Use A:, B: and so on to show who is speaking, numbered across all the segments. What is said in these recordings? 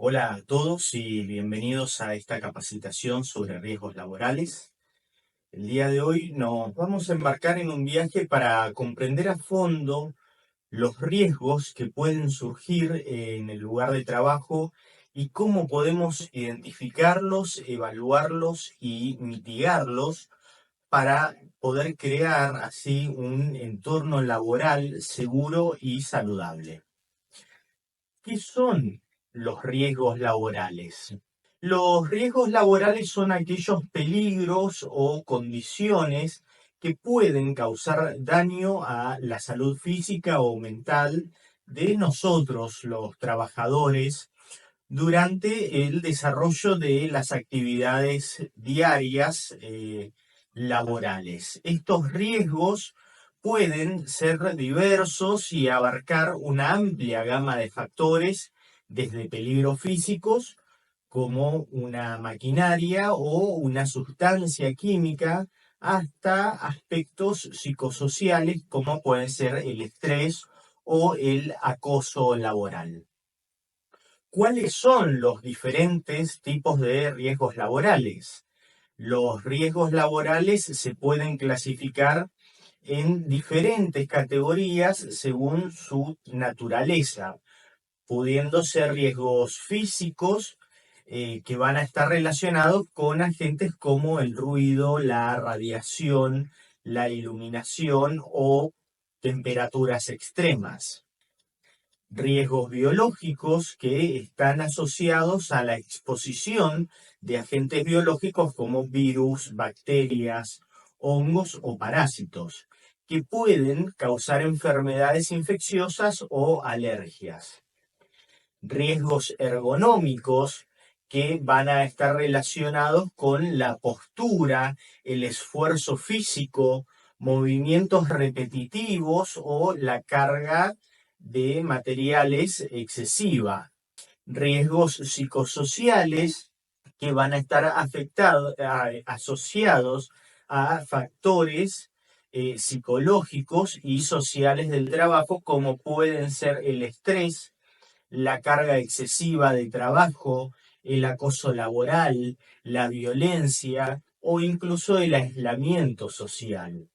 A: Hola a todos y bienvenidos a esta capacitación sobre riesgos laborales. El día de hoy nos vamos a embarcar en un viaje para comprender a fondo los riesgos que pueden surgir en el lugar de trabajo y cómo podemos identificarlos, evaluarlos y mitigarlos para poder crear así un entorno laboral seguro y saludable. ¿Qué son los riesgos laborales? Los riesgos laborales son aquellos peligros o condiciones que pueden causar daño a la salud física o mental de nosotros, los trabajadores, durante el desarrollo de las actividades diarias laborales. Estos riesgos pueden ser diversos y abarcar una amplia gama de factores, desde peligros físicos, como una maquinaria o una sustancia química, hasta aspectos psicosociales, como pueden ser el estrés o el acoso laboral. ¿Cuáles son los diferentes tipos de riesgos laborales? Los riesgos laborales se pueden clasificar en diferentes categorías según su naturaleza, pudiendo ser riesgos físicos que van a estar relacionados con agentes como el ruido, la radiación, la iluminación o temperaturas extremas. Riesgos biológicos que están asociados a la exposición de agentes biológicos como virus, bacterias, hongos o parásitos, que pueden causar enfermedades infecciosas o alergias. Riesgos ergonómicos que van a estar relacionados con la postura, el esfuerzo físico, movimientos repetitivos o la carga de materiales excesiva. Riesgos psicosociales que van a estar asociados a factores psicológicos y sociales del trabajo, como pueden ser el estrés, la carga excesiva de trabajo, el acoso laboral, la violencia o incluso el aislamiento social.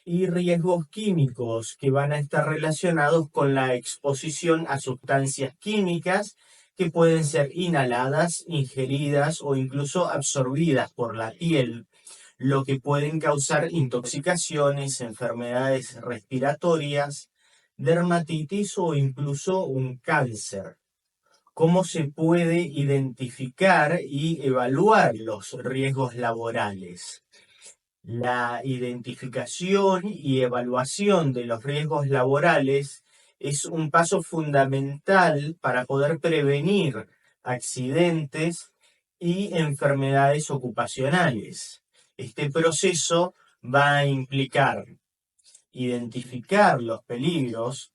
A: Y riesgos químicos que van a estar relacionados con la exposición a sustancias químicas que pueden ser inhaladas, ingeridas o incluso absorbidas por la piel, lo que pueden causar intoxicaciones, enfermedades respiratorias, dermatitis o incluso un cáncer. ¿Cómo se puede identificar y evaluar los riesgos laborales? La identificación y evaluación de los riesgos laborales es un paso fundamental para poder prevenir accidentes y enfermedades ocupacionales. Este proceso va a implicar identificar los peligros.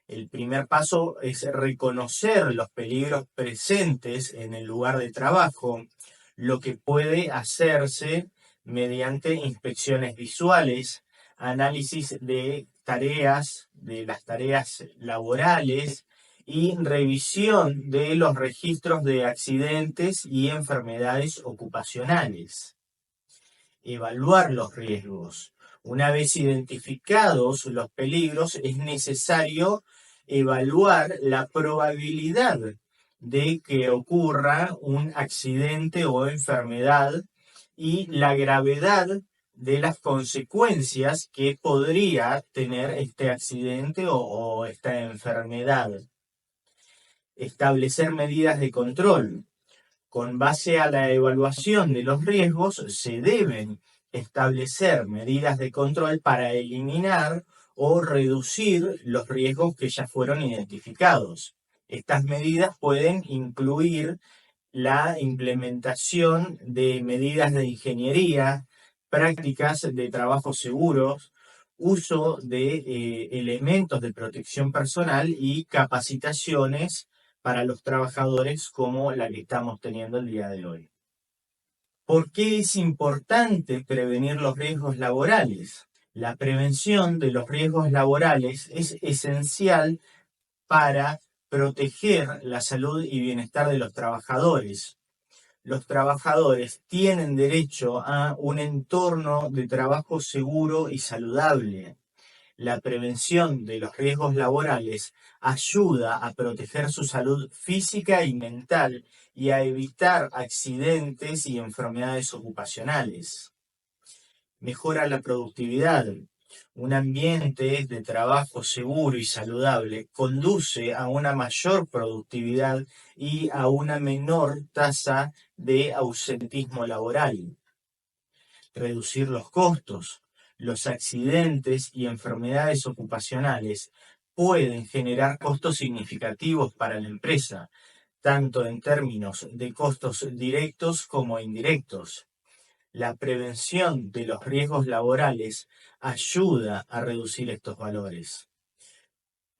A: El primer paso es reconocer los peligros presentes en el lugar de trabajo, lo que puede hacerse mediante inspecciones visuales, análisis de las tareas laborales y revisión de los registros de accidentes y enfermedades ocupacionales. Evaluar los riesgos. Una vez identificados los peligros, es necesario evaluar la probabilidad de que ocurra un accidente o enfermedad y la gravedad de las consecuencias que podría tener este accidente o esta enfermedad. Establecer medidas de control. Con base a la evaluación de los riesgos, se deben establecer medidas de control para eliminar o reducir los riesgos que ya fueron identificados. Estas medidas pueden incluir la implementación de medidas de ingeniería, prácticas de trabajo seguros, uso de elementos de protección personal y capacitaciones para los trabajadores como la que estamos teniendo el día de hoy. ¿Por qué es importante prevenir los riesgos laborales? La prevención de los riesgos laborales es esencial para proteger la salud y bienestar de los trabajadores. Los trabajadores tienen derecho a un entorno de trabajo seguro y saludable. La prevención de los riesgos laborales ayuda a proteger su salud física y mental y a evitar accidentes y enfermedades ocupacionales. Mejora la productividad. Un ambiente de trabajo seguro y saludable conduce a una mayor productividad y a una menor tasa de ausentismo laboral. Reducir los costos. Los accidentes y enfermedades ocupacionales pueden generar costos significativos para la empresa, tanto en términos de costos directos como indirectos. La prevención de los riesgos laborales ayuda a reducir estos valores.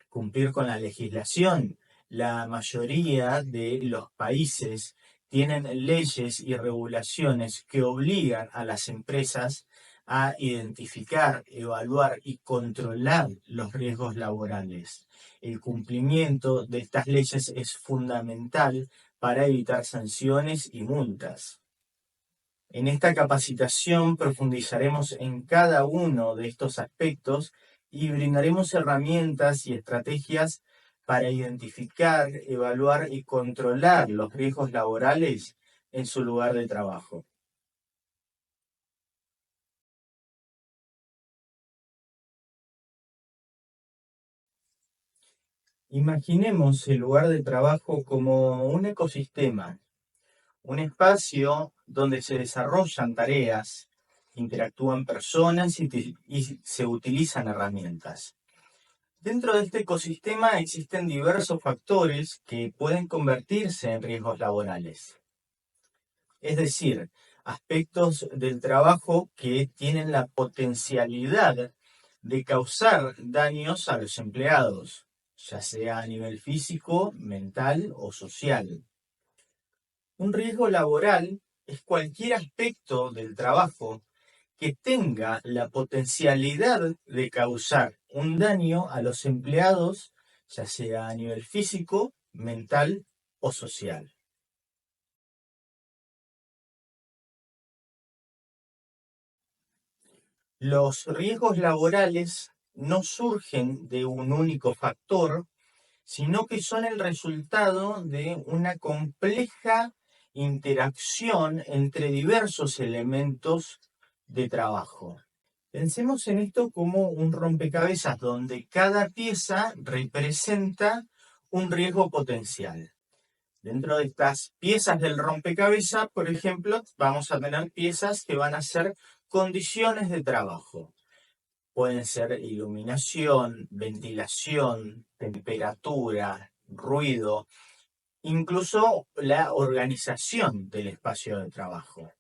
A: Cumplir con la legislación. La mayoría de los países tienen leyes y regulaciones que obligan a las empresas a identificar, evaluar y controlar los riesgos laborales. El cumplimiento de estas leyes es fundamental para evitar sanciones y multas. En esta capacitación profundizaremos en cada uno de estos aspectos y brindaremos herramientas y estrategias para identificar, evaluar y controlar los riesgos laborales en su lugar de trabajo. Imaginemos el lugar de trabajo como un ecosistema, un espacio donde se desarrollan tareas, interactúan personas y se utilizan herramientas. Dentro de este ecosistema existen diversos factores que pueden convertirse en riesgos laborales. Es decir, aspectos del trabajo que tienen la potencialidad de causar daños a los empleados, ya sea a nivel físico, mental o social. Un riesgo laboral es cualquier aspecto del trabajo que tenga la potencialidad de causar un daño a los empleados, ya sea a nivel físico, mental o social. Los riesgos laborales no surgen de un único factor, sino que son el resultado de una compleja interacción entre diversos elementos de trabajo. Pensemos en esto como un rompecabezas donde cada pieza representa un riesgo potencial. Dentro de estas piezas del rompecabezas, por ejemplo, vamos a tener piezas que van a ser condiciones de trabajo. Pueden ser iluminación, ventilación, temperatura, ruido, incluso la organización del espacio de trabajo.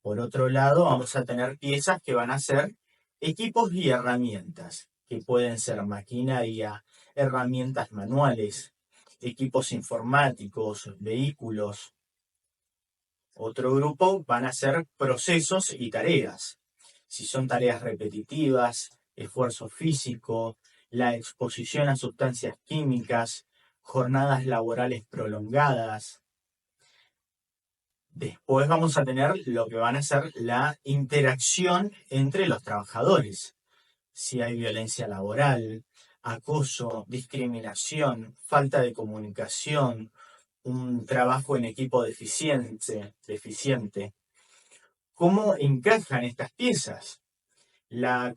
A: Por otro lado, vamos a tener piezas que van a ser equipos y herramientas, que pueden ser maquinaria, herramientas manuales, equipos informáticos, vehículos. Otro grupo van a ser procesos y tareas. Si son tareas repetitivas, esfuerzo físico, la exposición a sustancias químicas, jornadas laborales prolongadas. Después vamos a tener lo que van a ser la interacción entre los trabajadores. Si hay violencia laboral, acoso, discriminación, falta de comunicación, un trabajo en equipo deficiente. ¿Cómo encajan estas piezas? La,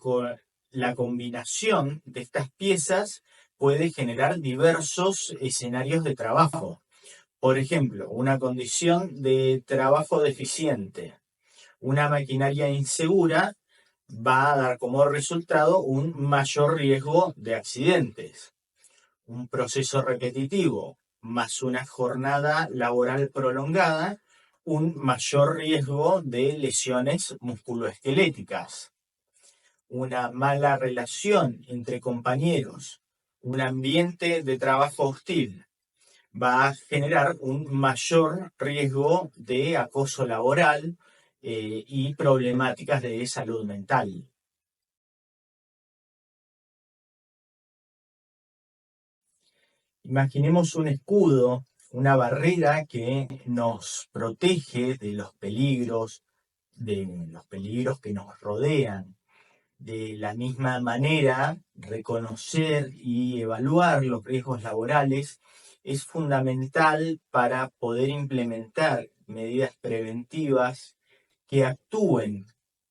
A: la combinación de estas piezas puede generar diversos escenarios de trabajo. Por ejemplo, una condición de trabajo deficiente, una maquinaria insegura va a dar como resultado un mayor riesgo de accidentes. Un proceso repetitivo más una jornada laboral prolongada, un mayor riesgo de lesiones musculoesqueléticas. Una mala relación entre compañeros, un ambiente de trabajo hostil, va a generar un mayor riesgo de acoso laboral y problemáticas de salud mental. Imaginemos un escudo, una barrera que nos protege de los peligros que nos rodean. De la misma manera, reconocer y evaluar los riesgos laborales es fundamental para poder implementar medidas preventivas que actúen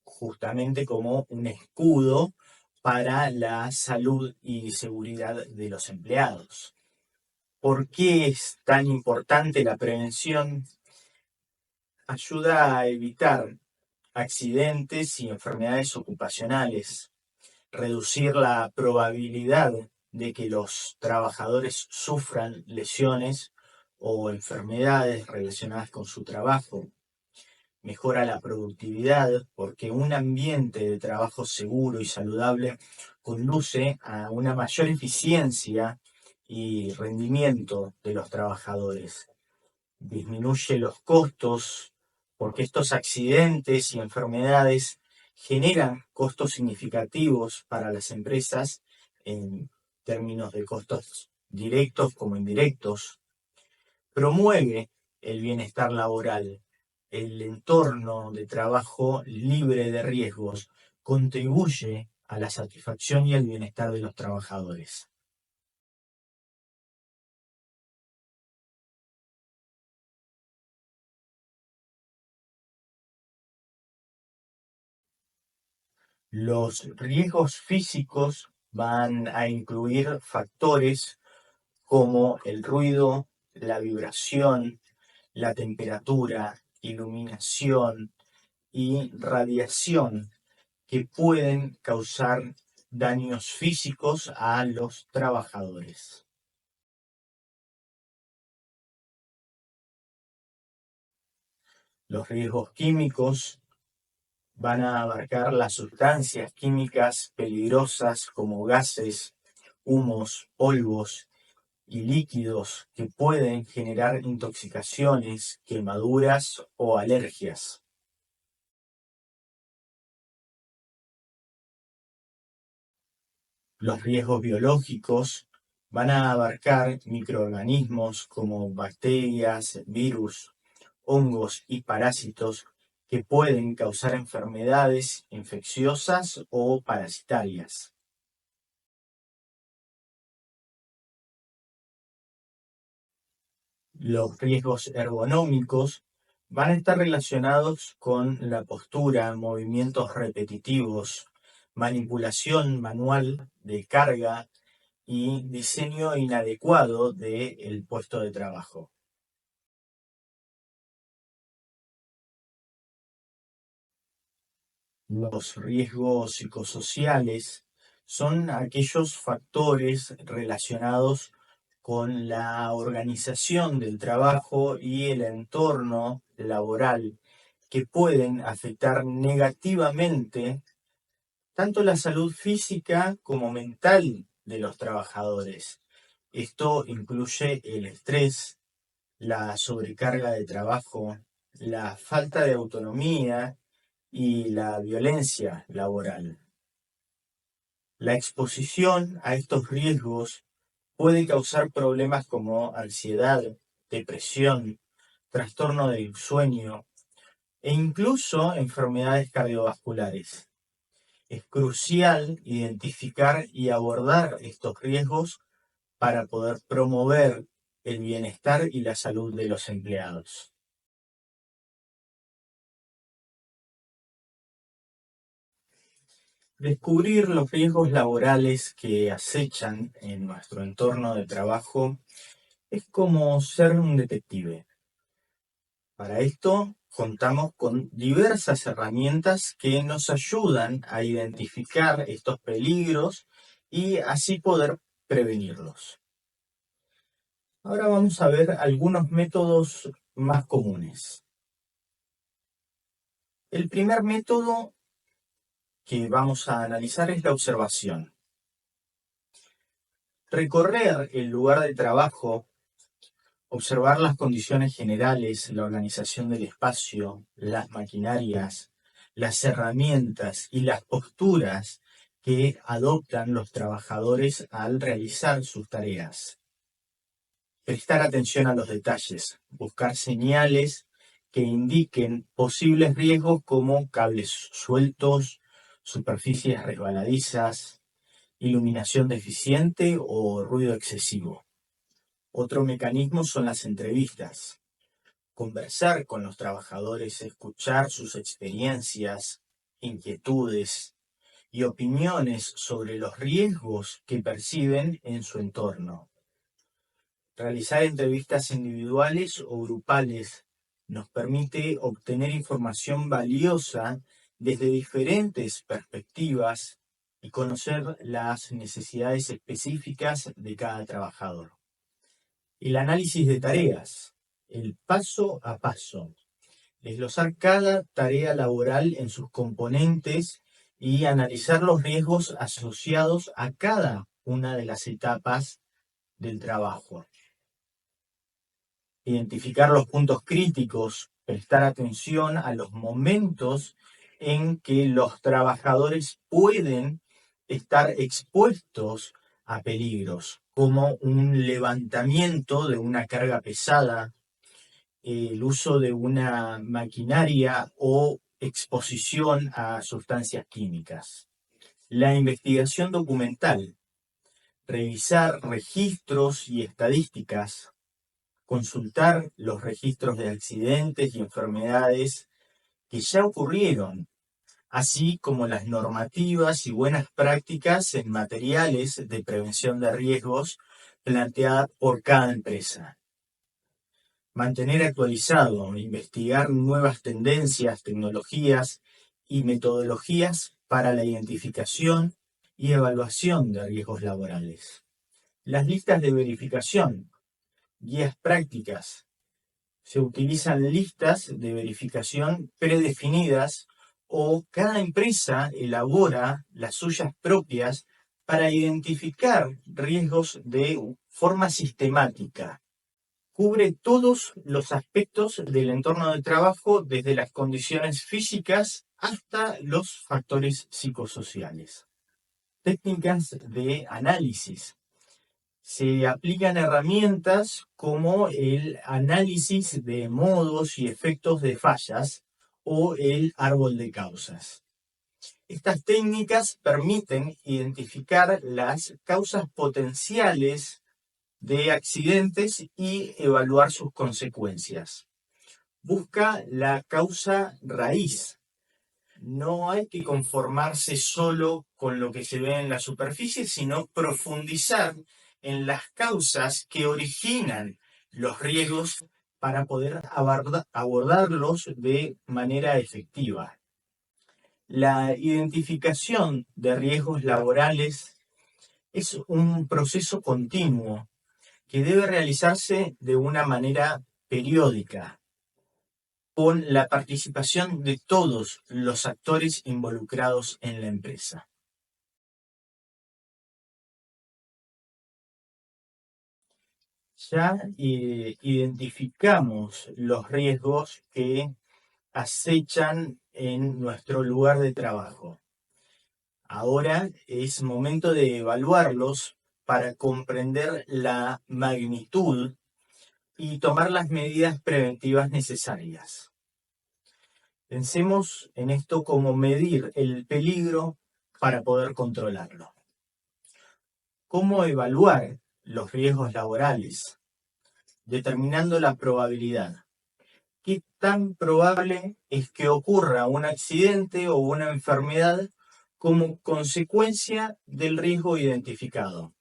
A: justamente como un escudo para la salud y seguridad de los empleados. ¿Por qué es tan importante la prevención? Ayuda a evitar accidentes y enfermedades ocupacionales, reducir la probabilidad de que los trabajadores sufran lesiones o enfermedades relacionadas con su trabajo. Mejora la productividad porque un ambiente de trabajo seguro y saludable conduce a una mayor eficiencia y rendimiento de los trabajadores. Disminuye los costos porque estos accidentes y enfermedades generan costos significativos para las empresas en términos de costos directos como indirectos. Promueve el bienestar laboral. El entorno de trabajo libre de riesgos contribuye a la satisfacción y el bienestar de los trabajadores. Los riesgos físicos van a incluir factores como el ruido, la vibración, la temperatura, iluminación y radiación que pueden causar daños físicos a los trabajadores. Los riesgos químicos van a abarcar las sustancias químicas peligrosas como gases, humos, polvos y líquidos que pueden generar intoxicaciones, quemaduras o alergias. Los riesgos biológicos van a abarcar microorganismos como bacterias, virus, hongos y parásitos que pueden causar enfermedades infecciosas o parasitarias. Los riesgos ergonómicos van a estar relacionados con la postura, movimientos repetitivos, manipulación manual de carga y diseño inadecuado del puesto de trabajo. Los riesgos psicosociales son aquellos factores relacionados con la organización del trabajo y el entorno laboral que pueden afectar negativamente tanto la salud física como mental de los trabajadores. Esto incluye el estrés, la sobrecarga de trabajo, la falta de autonomía y la violencia laboral. La exposición a estos riesgos puede causar problemas como ansiedad, depresión, trastorno del sueño e incluso enfermedades cardiovasculares. Es crucial identificar y abordar estos riesgos para poder promover el bienestar y la salud de los empleados. Descubrir los riesgos laborales que acechan en nuestro entorno de trabajo es como ser un detective. Para esto contamos con diversas herramientas que nos ayudan a identificar estos peligros y así poder prevenirlos. Ahora vamos a ver algunos métodos más comunes. El primer método que vamos a analizar es la observación. Recorrer el lugar de trabajo, observar las condiciones generales, la organización del espacio, las maquinarias, las herramientas y las posturas que adoptan los trabajadores al realizar sus tareas. prestar atención a los detalles, buscar señales que indiquen posibles riesgos como cables sueltos, superficies resbaladizas, iluminación deficiente o ruido excesivo. Otro mecanismo son las entrevistas. Conversar con los trabajadores, escuchar sus experiencias, inquietudes y opiniones sobre los riesgos que perciben en su entorno. Realizar entrevistas individuales o grupales nos permite obtener información valiosa desde diferentes perspectivas y conocer las necesidades específicas de cada trabajador. El análisis de tareas, el paso a paso, desglosar cada tarea laboral en sus componentes y analizar los riesgos asociados a cada una de las etapas del trabajo. Identificar los puntos críticos, prestar atención a los momentos en que los trabajadores pueden estar expuestos a peligros, como un levantamiento de una carga pesada, el uso de una maquinaria o exposición a sustancias químicas. La investigación documental, revisar registros y estadísticas, consultar los registros de accidentes y enfermedades que ya ocurrieron, así como las normativas y buenas prácticas en materiales de prevención de riesgos planteadas por cada empresa. Mantener actualizado, investigar nuevas tendencias, tecnologías y metodologías para la identificación y evaluación de riesgos laborales. Las listas de verificación, guías prácticas. Se utilizan listas de verificación predefinidas o cada empresa elabora las suyas propias para identificar riesgos de forma sistemática. Cubre todos los aspectos del entorno de trabajo, desde las condiciones físicas hasta los factores psicosociales. Técnicas de análisis. Se aplican herramientas como el análisis de modos y efectos de fallas o el árbol de causas. Estas técnicas permiten identificar las causas potenciales de accidentes y evaluar sus consecuencias. Busca la causa raíz. No hay que conformarse solo con lo que se ve en la superficie, sino profundizar en las causas que originan los riesgos para poder abordarlos de manera efectiva. La identificación de riesgos laborales es un proceso continuo que debe realizarse de una manera periódica, con la participación de todos los actores involucrados en la empresa. Ya identificamos los riesgos que acechan en nuestro lugar de trabajo. Ahora es momento de evaluarlos para comprender la magnitud y tomar las medidas preventivas necesarias. Pensemos en esto como medir el peligro para poder controlarlo. ¿Cómo evaluar los riesgos laborales? Determinando la probabilidad. ¿Qué tan probable es que ocurra un accidente o una enfermedad como consecuencia del riesgo identificado?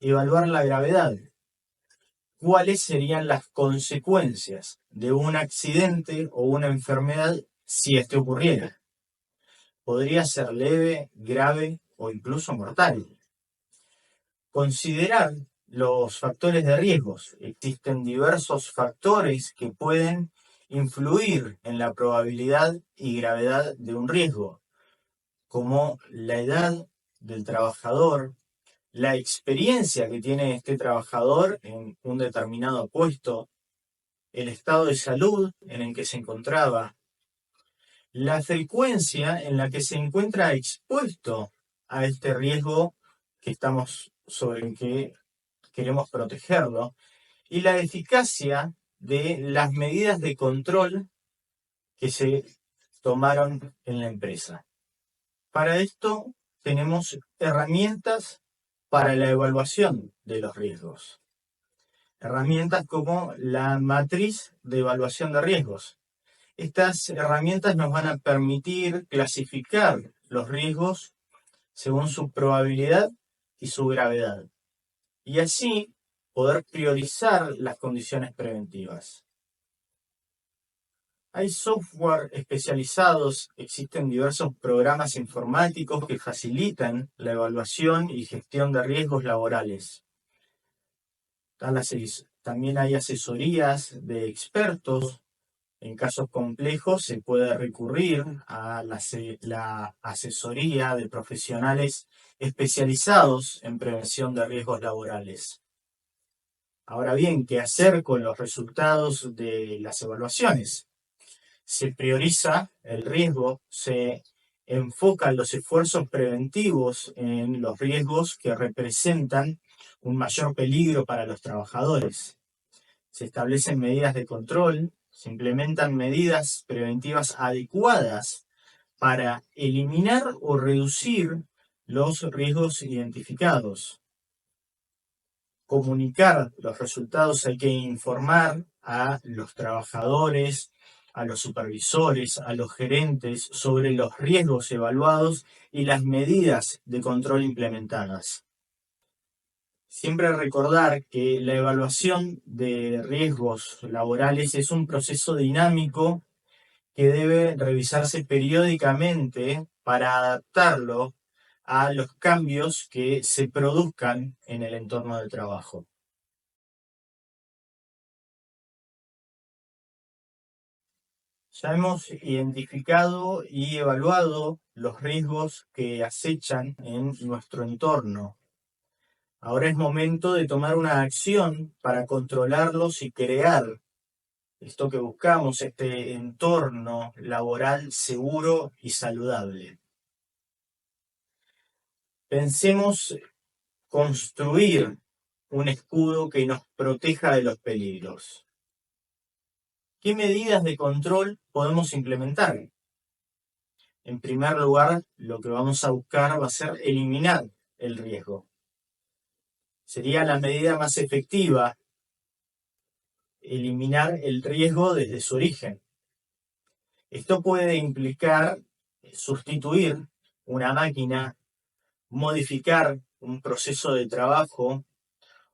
A: Evaluar la gravedad. ¿Cuáles serían las consecuencias de un accidente o una enfermedad si este ocurriera? Podría ser leve, grave o incluso mortal. Considerar los factores de riesgos. Existen diversos factores que pueden influir en la probabilidad y gravedad de un riesgo, como la edad del trabajador, la experiencia que tiene este trabajador en un determinado puesto, el estado de salud en el que se encontraba, la frecuencia en la que se encuentra expuesto a este riesgo sobre el que queremos protegerlo, y la eficacia de las medidas de control que se tomaron en la empresa. Para esto tenemos herramientas para la evaluación de los riesgos. Herramientas como la matriz de evaluación de riesgos. Estas herramientas nos van a permitir clasificar los riesgos según su probabilidad y su gravedad, y así poder priorizar las condiciones preventivas. Hay software especializados, existen diversos programas informáticos que facilitan la evaluación y gestión de riesgos laborales. También hay asesorías de expertos. En casos complejos se puede recurrir a la asesoría de profesionales especializados en prevención de riesgos laborales. Ahora bien, ¿qué hacer con los resultados de las evaluaciones? Se prioriza el riesgo, se enfocan los esfuerzos preventivos en los riesgos que representan un mayor peligro para los trabajadores. Se establecen medidas de control, se implementan medidas preventivas adecuadas para eliminar o reducir los riesgos identificados. Comunicar los resultados, hay que informar a los trabajadores, a los supervisores, a los gerentes sobre los riesgos evaluados y las medidas de control implementadas. Siempre recordar que la evaluación de riesgos laborales es un proceso dinámico que debe revisarse periódicamente para adaptarlo a los cambios que se produzcan en el entorno del trabajo. Ya hemos identificado y evaluado los riesgos que acechan en nuestro entorno. Ahora es momento de tomar una acción para controlarlos y crear esto que buscamos, este entorno laboral seguro y saludable. Pensemos construir un escudo que nos proteja de los peligros. ¿Qué medidas de control podemos implementar? En primer lugar, lo que vamos a buscar va a ser eliminar el riesgo. Sería la medida más efectiva, eliminar el riesgo desde su origen. Esto puede implicar sustituir una máquina, modificar un proceso de trabajo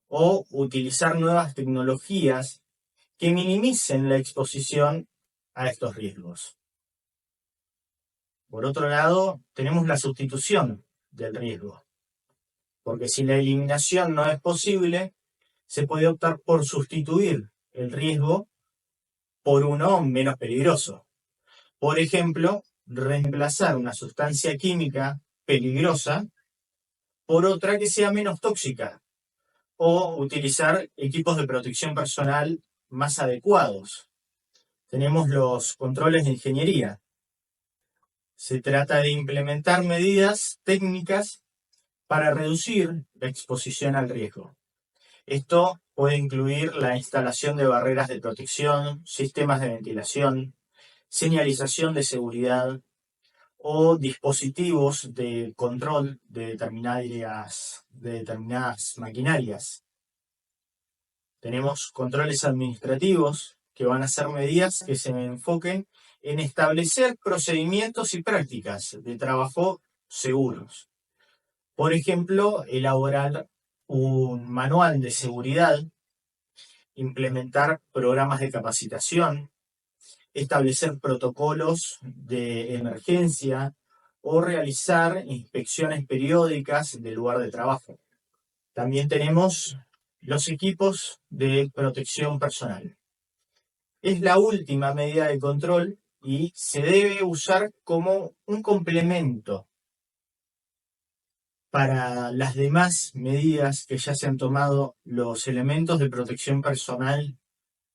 A: o utilizar nuevas tecnologías que minimicen la exposición a estos riesgos. Por otro lado, tenemos la sustitución del riesgo, porque si la eliminación no es posible, se puede optar por sustituir el riesgo por uno menos peligroso. Por ejemplo, reemplazar una sustancia química peligrosa por otra que sea menos tóxica, o utilizar equipos de protección personal más adecuados. Tenemos los controles de ingeniería. Se trata de implementar medidas técnicas para reducir la exposición al riesgo. Esto puede incluir la instalación de barreras de protección, sistemas de ventilación, señalización de seguridad o dispositivos de control de determinadas maquinarias. Tenemos controles administrativos, que van a ser medidas que se enfoquen en establecer procedimientos y prácticas de trabajo seguros. Por ejemplo, elaborar un manual de seguridad, implementar programas de capacitación, establecer protocolos de emergencia o realizar inspecciones periódicas del lugar de trabajo. También tenemos los equipos de protección personal. Es la última medida de control y se debe usar como un complemento para las demás medidas que ya se han tomado. Los elementos de protección personal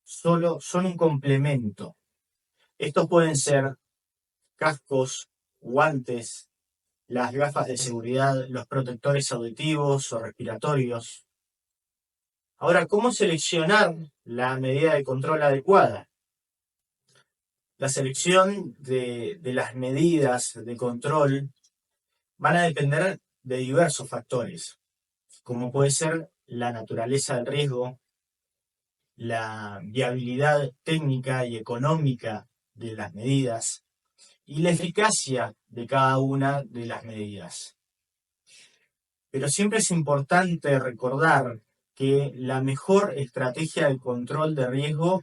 A: solo son un complemento. Estos pueden ser cascos, guantes, las gafas de seguridad, los protectores auditivos o respiratorios. Ahora, ¿cómo seleccionar la medida de control adecuada? La selección de las medidas de control van a depender de diversos factores, como puede ser la naturaleza del riesgo, la viabilidad técnica y económica de las medidas y la eficacia de cada una de las medidas. Pero siempre es importante recordar que la mejor estrategia de control de riesgo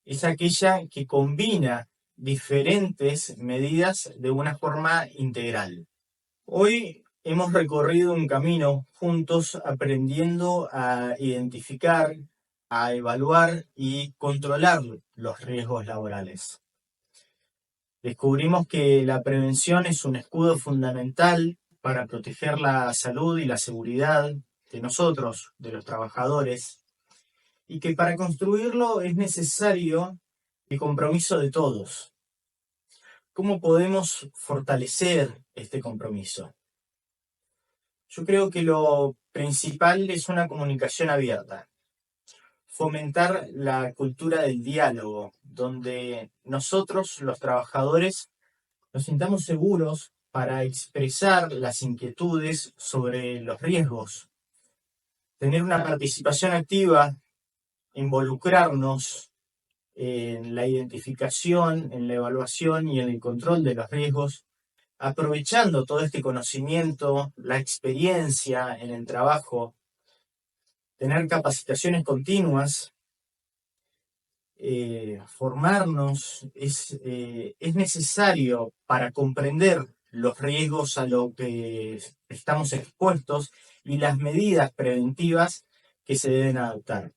A: es aquella que combina diferentes medidas de una forma integral. Hoy hemos recorrido un camino juntos aprendiendo a identificar, a evaluar y controlar los riesgos laborales. Descubrimos que la prevención es un escudo fundamental para proteger la salud y la seguridad de nosotros, de los trabajadores, y que para construirlo es necesario el compromiso de todos. ¿Cómo podemos fortalecer este compromiso? Yo creo que lo principal es una comunicación abierta, fomentar la cultura del diálogo, donde nosotros, los trabajadores, nos sintamos seguros para expresar las inquietudes sobre los riesgos, tener una participación activa, involucrarnos en la identificación, en la evaluación y en el control de los riesgos, aprovechando todo este conocimiento, la experiencia en el trabajo, tener capacitaciones continuas, formarnos, es necesario para comprender los riesgos a los que estamos expuestos y las medidas preventivas que se deben adoptar.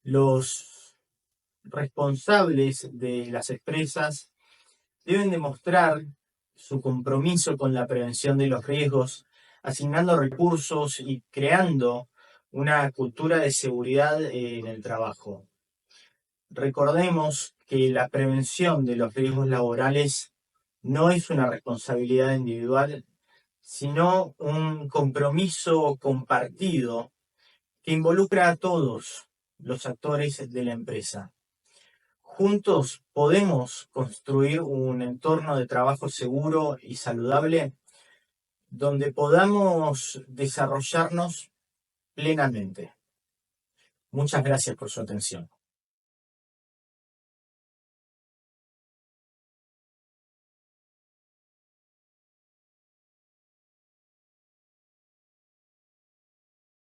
A: Los responsables de las empresas deben demostrar su compromiso con la prevención de los riesgos, asignando recursos y creando una cultura de seguridad en el trabajo. Recordemos que la prevención de los riesgos laborales no es una responsabilidad individual, sino un compromiso compartido que involucra a todos los actores de la empresa. Juntos podemos construir un entorno de trabajo seguro y saludable donde podamos desarrollarnos plenamente. Muchas gracias por su atención.